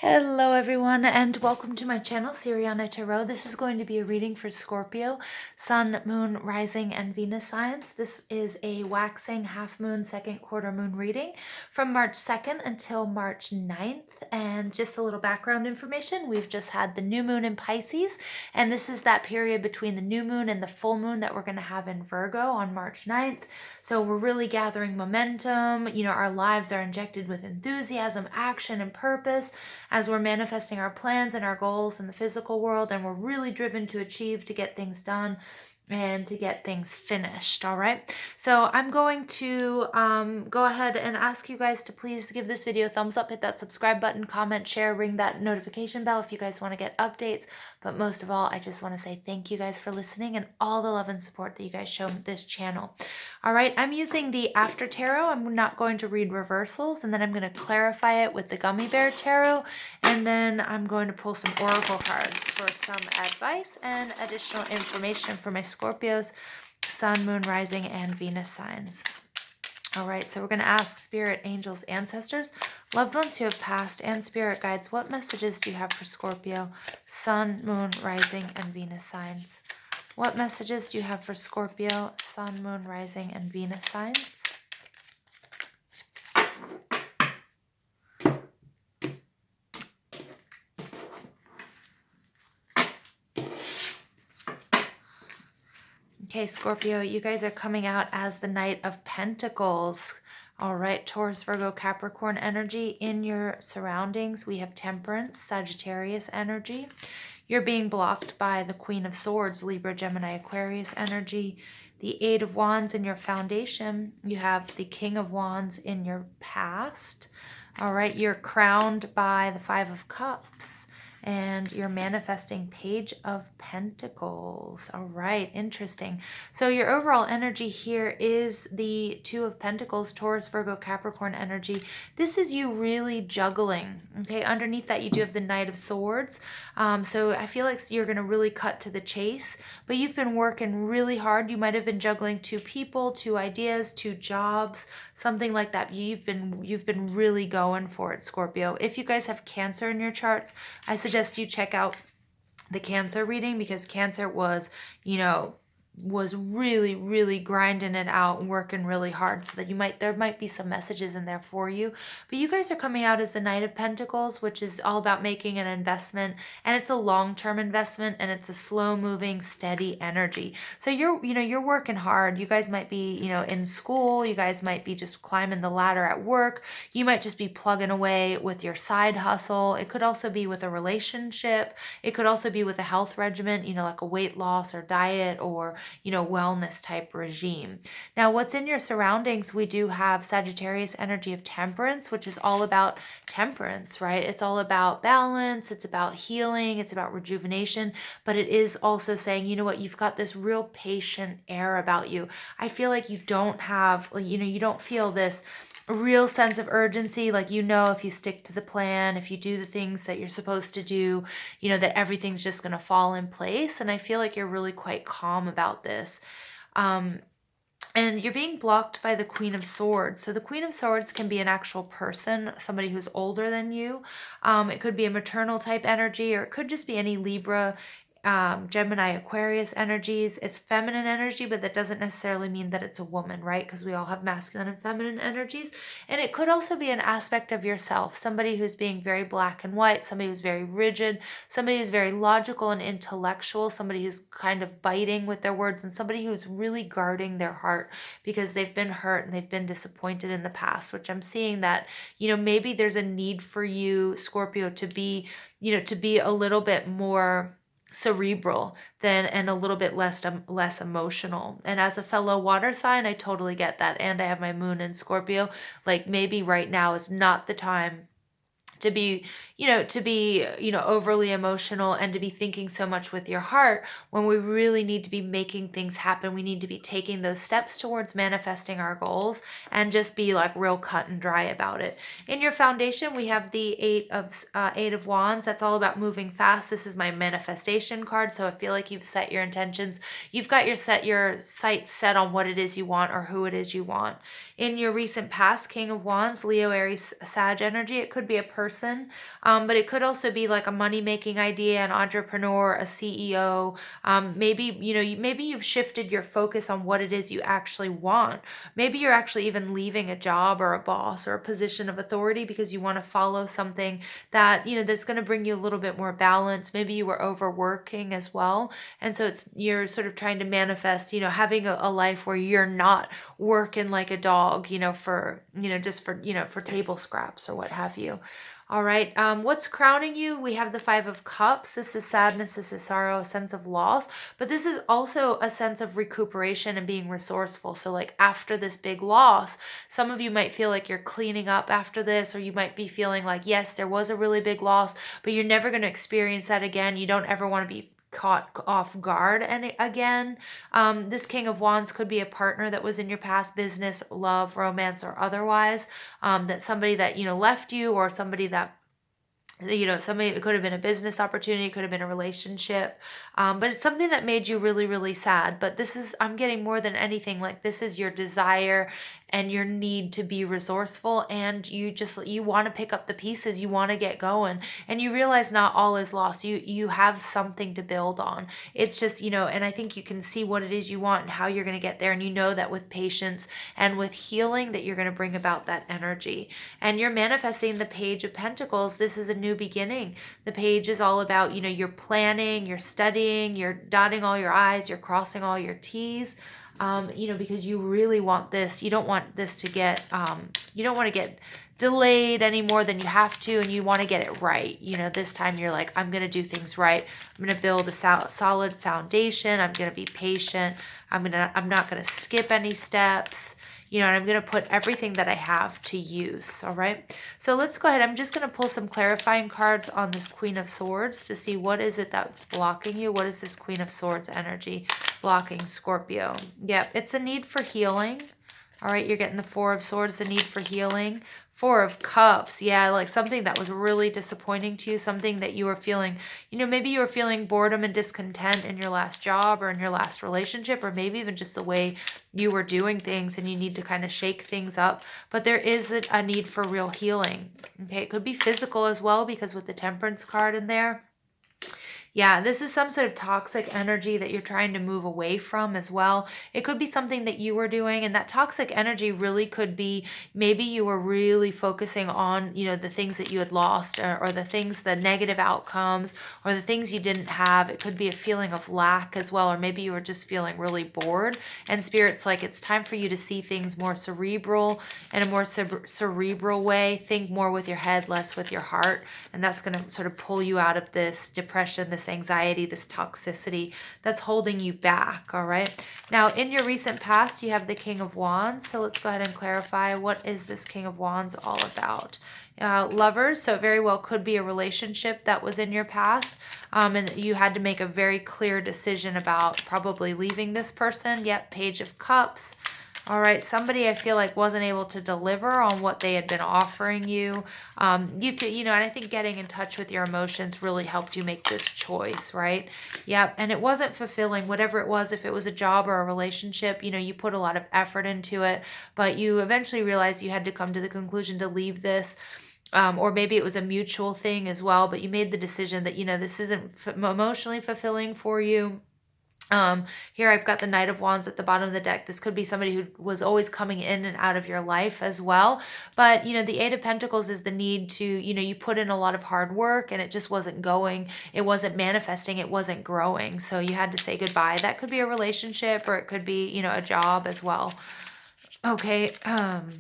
Hello everyone and welcome to my channel, Siriana Tarot. This is going to be a reading for Scorpio, Sun, Moon, Rising, and Venus signs. This is a waxing half moon, second quarter moon reading from March 2nd until March 9th. And just a little background information, we've just had the new moon in Pisces, and this is that period between the new moon and the full moon that we're going to have in Virgo on March 9th. So we're really gathering momentum. Our lives are injected with enthusiasm, action, and purpose as we're manifesting our plans and our goals in the physical world, and we're really driven to achieve, to get things done and to get things finished. All right, so I'm going to go ahead and ask you guys to please give this video a thumbs up, hit that subscribe button, comment, share, ring that notification bell if you guys want to get updates. But most of all, I just want to say thank you guys for listening and all the love and support that you guys show this channel. All right, I'm using the After Tarot. I'm not going to read reversals, and then I'm going to clarify it with the Gummy Bear Tarot, and then I'm going to pull some Oracle cards for some advice and additional information for my Scorpios, Sun, Moon, Rising, and Venus signs. All right, so we're going to ask Spirit, Angels, Ancestors, loved ones who have passed, and Spirit Guides, what messages do you have for Scorpio, Sun, Moon, Rising, and Venus signs? What messages do you have for Scorpio, Sun, Moon, Rising, and Venus signs? Okay, Scorpio, you guys are coming out as the Knight of Pentacles. All right, Taurus, Virgo, Capricorn energy in your surroundings. We have Temperance, Sagittarius energy. You're being blocked by the Queen of Swords, Libra, Gemini, Aquarius energy. The Eight of Wands in your foundation. You have the King of Wands in your past. All right, you're crowned by the Five of Cups. And you're manifesting Page of Pentacles. All right, interesting. So your overall energy here is the Two of Pentacles, Taurus, Virgo, Capricorn energy. This is you really juggling. Okay, underneath that you do have the Knight of Swords. So I feel like you're going to really cut to the chase, but you've been working really hard. You might have been juggling two people, two ideas, two jobs, something like that. You've been really going for it, Scorpio. If you guys have Cancer in your charts, I suggest you check out the Cancer reading, because Cancer was, was really grinding it out and working really hard, so that there might be some messages in there for you. But you guys are coming out as the Knight of Pentacles, which is all about making an investment, and it's a long-term investment, and it's a slow-moving, steady energy. So you're working hard. You guys might be, in school. You guys might be just climbing the ladder at work. You might just be plugging away with your side hustle. It could also be with a relationship. It could also be with a health regimen, like a weight loss or diet, or wellness type regime. Now, what's in your surroundings, we do have Sagittarius energy of Temperance, which is all about temperance, right? It's all about balance. It's about healing. It's about rejuvenation, but it is also saying, you know what, you've got this real patient air about you. I feel like you don't have, you don't feel this real sense of urgency, like if you stick to the plan, if you do the things that you're supposed to do, that everything's just going to fall in place. And I feel like you're really quite calm about this. And you're being blocked by the Queen of Swords. So the Queen of Swords can be an actual person, somebody who's older than you. It could be a maternal type energy, or it could just be any Libra, Gemini, Aquarius energies. It's feminine energy, but that doesn't necessarily mean that it's a woman, right? Because we all have masculine and feminine energies. And it could also be an aspect of yourself, somebody who's being very black and white, somebody who's very rigid, somebody who's very logical and intellectual, somebody who's kind of biting with their words, and somebody who's really guarding their heart because they've been hurt and they've been disappointed in the past, which I'm seeing that, maybe there's a need for you, Scorpio, to be a little bit more cerebral and a little bit less emotional. And as a fellow water sign, I totally get that. And I have my moon in Scorpio. Like, maybe right now is not the time to be overly emotional and to be thinking so much with your heart, when we really need to be making things happen. We need to be taking those steps towards manifesting our goals and just be like real cut and dry about it. In your foundation, we have the Eight of Wands. That's all about moving fast. This is my manifestation card. So I feel like you've set your intentions. You've got your sights set on what it is you want or who it is you want. In your recent past, King of Wands, Leo, Aries, Sag energy, it could be a person person. But it could also be like a money-making idea, an entrepreneur, a CEO. Maybe, maybe you've shifted your focus on what it is you actually want. Maybe you're actually even leaving a job or a boss or a position of authority because you want to follow something that, that's going to bring you a little bit more balance. Maybe you were overworking as well. And so you're sort of trying to manifest, having a life where you're not working like a dog, just for table scraps or what have you. All right. What's crowning you? We have the Five of Cups. This is sadness. This is sorrow, a sense of loss. But this is also a sense of recuperation and being resourceful. So like after this big loss, some of you might feel like you're cleaning up after this, or you might be feeling like, yes, there was a really big loss, but you're never going to experience that again. You don't ever want to be caught off guard again. This King of Wands could be a partner that was in your past, business, love, romance, or otherwise. That somebody that left you, or somebody that somebody, it could have been a business opportunity, it could have been a relationship, but it's something that made you really, really sad. But I'm getting more than anything, like this is your desire and your need to be resourceful, and you want to pick up the pieces, you want to get going, and you realize not all is lost. You have something to build on. It's just, and I think you can see what it is you want and how you're going to get there, and that with patience and with healing that you're going to bring about that energy. And you're manifesting the Page of Pentacles. This is a new beginning. The page is all about, you're planning, you're studying, you're dotting all your I's, you're crossing all your T's. Because you really want this. You don't want this to get, you don't want to get delayed any more than you have to, and you want to get it right. This time you're like, I'm going to do things right. I'm going to build a solid foundation. I'm going to be patient. I'm not going to skip any steps. And I'm going to put everything that I have to use. All right. So let's go ahead. I'm just going to pull some clarifying cards on this Queen of Swords to see what is it that's blocking you. What is this Queen of Swords energy blocking Scorpio? Yeah, it's a need for healing. All right. You're getting the Four of Swords, the need for healing. Four of Cups. Yeah, like something that was really disappointing to you, something that you were feeling, maybe you were feeling boredom and discontent in your last job or in your last relationship, or maybe even just the way you were doing things, and you need to kind of shake things up. But there is a need for real healing. Okay, it could be physical as well, because with the Temperance card in there, yeah, this is some sort of toxic energy that you're trying to move away from as well. It could be something that you were doing, and that toxic energy really could be, maybe you were really focusing on, the things that you had lost, or the negative outcomes, or the things you didn't have. It could be a feeling of lack as well, or maybe you were just feeling really bored, and Spirit's like, it's time for you to see things more cerebral, in a more cerebral way. Think more with your head, less with your heart, and that's going to sort of pull you out of this depression, this anxiety, this toxicity that's holding you back. All right. Now, in your recent past, you have the King of Wands. So let's go ahead and clarify, what is this King of Wands all about? Lovers. So it very well could be a relationship that was in your past, and you had to make a very clear decision about probably leaving this person. Yep. Page of Cups. All right, somebody I feel like wasn't able to deliver on what they had been offering you. And I think getting in touch with your emotions really helped you make this choice, right? Yep, and it wasn't fulfilling, whatever it was. If it was a job or a relationship, you put a lot of effort into it, but you eventually realized you had to come to the conclusion to leave this. Or maybe it was a mutual thing as well, but you made the decision that, this isn't emotionally fulfilling for you. Here I've got the Knight of Wands at the bottom of the deck. This could be somebody who was always coming in and out of your life as well. But, the Eight of Pentacles is the need to, you put in a lot of hard work, and it just wasn't going. It wasn't manifesting. It wasn't growing. So you had to say goodbye. That could be a relationship, or it could be, a job as well. Okay. And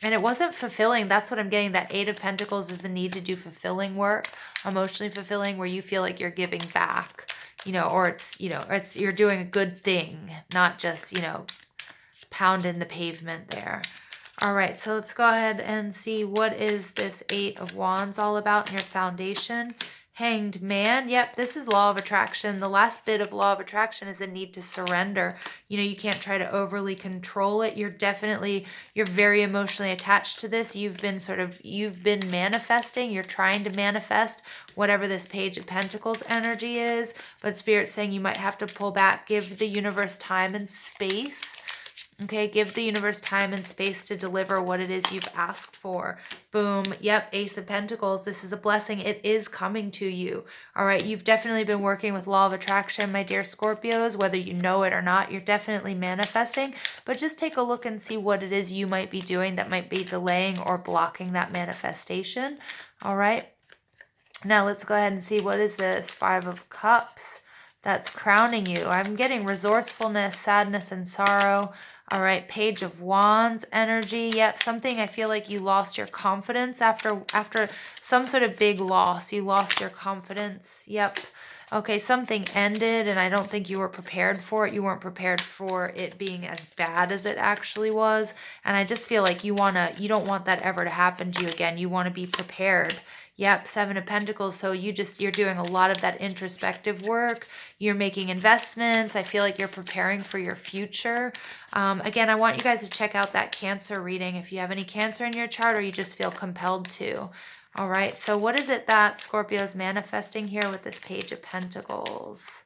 it wasn't fulfilling. That's what I'm getting. That Eight of Pentacles is the need to do fulfilling work, emotionally fulfilling, where you feel like you're giving back. Or it's you're doing a good thing, not just, pounding the pavement there. All right, so let's go ahead and see, what is this Eight of Wands all about in your foundation? Hanged Man. Yep, this is law of attraction. The last bit of law of attraction is a need to surrender. You can't try to overly control it. You're very emotionally attached to this. You've been manifesting. You're trying to manifest whatever this Page of Pentacles energy is. But Spirit's saying you might have to pull back, give the universe time and space. Okay, give the universe time and space to deliver what it is you've asked for. Boom. Yep, Ace of Pentacles. This is a blessing. It is coming to you. All right, you've definitely been working with law of attraction, my dear Scorpios, whether you know it or not. You're definitely manifesting, but just take a look and see what it is you might be doing that might be delaying or blocking that manifestation. All right. Now let's go ahead and see, what is this? Five of Cups that's crowning you. I'm getting resourcefulness, sadness, and sorrow. All right, Page of Wands energy. Yep, something, I feel like you lost your confidence after some sort of big loss. You lost your confidence. Yep. Okay, something ended and I don't think you were prepared for it. You weren't prepared for it being as bad as it actually was. And I just feel like you don't want that ever to happen to you again. You want to be prepared. Yep, Seven of Pentacles. So you're doing a lot of that introspective work. You're making investments. I feel like you're preparing for your future. Again, I want you guys to check out that Cancer reading if you have any Cancer in your chart or you just feel compelled to. All right, so what is it that Scorpio is manifesting here with this Page of Pentacles?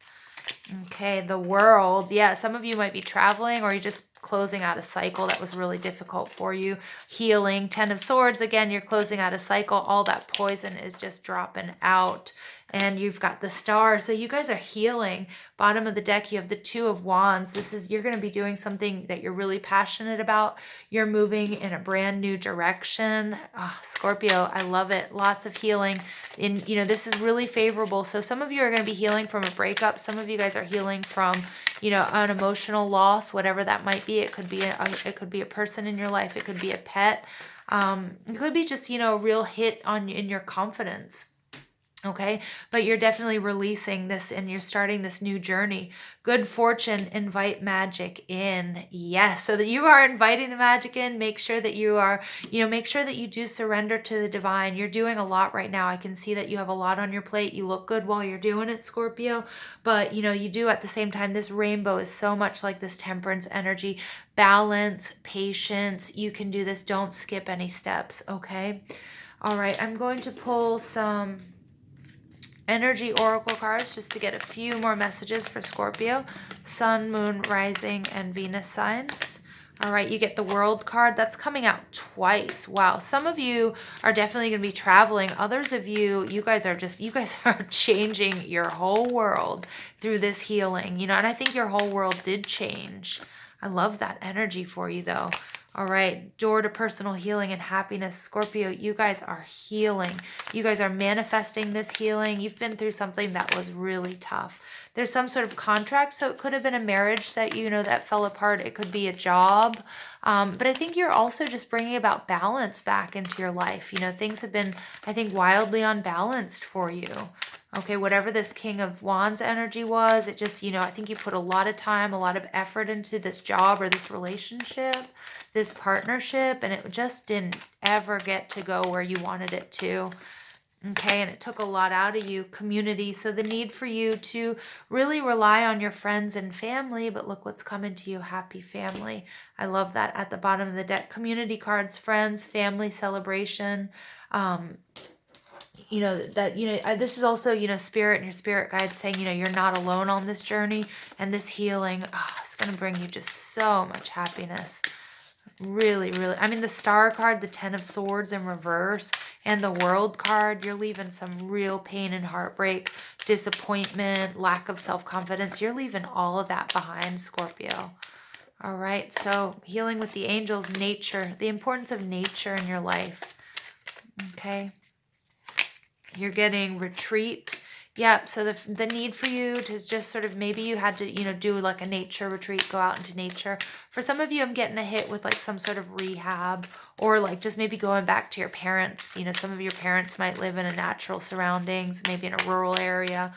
Okay, the World. Yeah, some of you might be traveling or you're just closing out a cycle that was really difficult for you. Healing. Ten of Swords. Again, you're closing out a cycle. All that poison is just dropping out. And you've got the Star. So you guys are healing. Bottom of the deck, you have the Two of Wands. You're going to be doing something that you're really passionate about. You're moving in a brand new direction. Oh, Scorpio, I love it. Lots of healing. This is really favorable. So some of you are going to be healing from a breakup. Some of you guys are healing from, an emotional loss, whatever that might be. It could be a person in your life. It could be a pet. It could be just, a real hit in your confidence. Okay, but you're definitely releasing this and you're starting this new journey. Good fortune, invite magic in. Yes, so that you are inviting the magic in. Make sure that you are, make sure that you do surrender to the divine. You're doing a lot right now. I can see that you have a lot on your plate. You look good while you're doing it, Scorpio, but you do at the same time. This rainbow is so much like this temperance energy. Balance, patience. You can do this. Don't skip any steps, okay? All right, I'm going to pull some energy oracle cards just to get a few more messages for Scorpio. Sun, Moon, Rising, and Venus signs. All right, you get the World card. That's coming out twice. Wow. Some of you are definitely going to be traveling. Others of you guys are changing your whole world through this healing, and I think your whole world did change. I love that energy for you though. All right, door to personal healing and happiness. Scorpio, you guys are healing. You guys are manifesting this healing. You've been through something that was really tough. There's some sort of contract, so it could have been a marriage that, that fell apart. It could be a job. But I think you're also just bringing about balance back into your life. Things have been, I think, wildly unbalanced for you. Okay, whatever this King of Wands energy was, it just, I think you put a lot of time, a lot of effort into this job or this relationship, this partnership, and it just didn't ever get to go where you wanted it to. Okay, and it took a lot out of you, community. So the need for you to really rely on your friends and family, but look what's coming to you, happy family. I love that at the bottom of the deck. Community cards, friends, family, celebration. This is also, spirit and your spirit guides saying, you're not alone on this journey, and this healing, it's going to bring you just so much happiness. Really, really. I mean, the Star card, the Ten of Swords in reverse, and the World card, you're leaving some real pain and heartbreak, disappointment, lack of self-confidence. You're leaving all of that behind, Scorpio. All right, so healing with the angels, nature, the importance of nature in your life. Okay. You're getting retreat. Yep, so the need for you to just sort of, maybe you had to, do like a nature retreat, go out into nature. For some of you, I'm getting a hit with like some sort of rehab or like just maybe going back to your parents. Some of your parents might live in a natural surroundings, maybe in a rural area,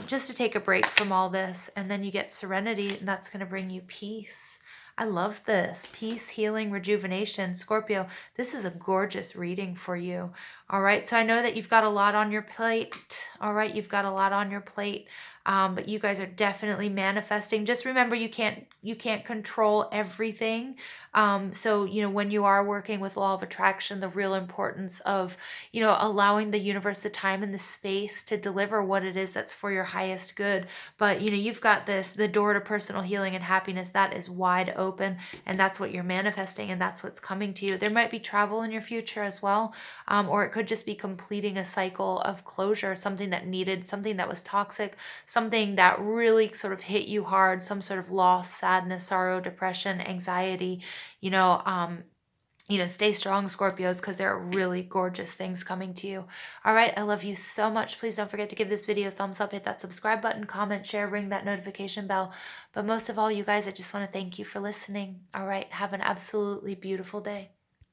just to take a break from all this. And then you get serenity, and that's going to bring you peace. I love this. Peace, healing, rejuvenation. Scorpio, this is a gorgeous reading for you. All right, so I know that you've got a lot on your plate. All right, you've got a lot on your plate, but you guys are definitely manifesting. Just remember, you can't control everything. So when you are working with law of attraction, the real importance of allowing the universe the time and the space to deliver what it is that's for your highest good. But you've got the door to personal healing and happiness that is wide open, and that's what you're manifesting, and that's what's coming to you. There might be travel in your future as well. Or it could just be completing a cycle of closure, something that was toxic, something that really sort of hit you hard, some sort of loss, sadness, sorrow, depression, anxiety. you know, um, stay strong, Scorpios, because there are really gorgeous things coming to you. All right, I love you so much. Please don't forget to give this video a thumbs up, hit that subscribe button, comment, share, ring that notification bell. But most of all, you guys, I just want to thank you for listening. All right, have an absolutely beautiful day.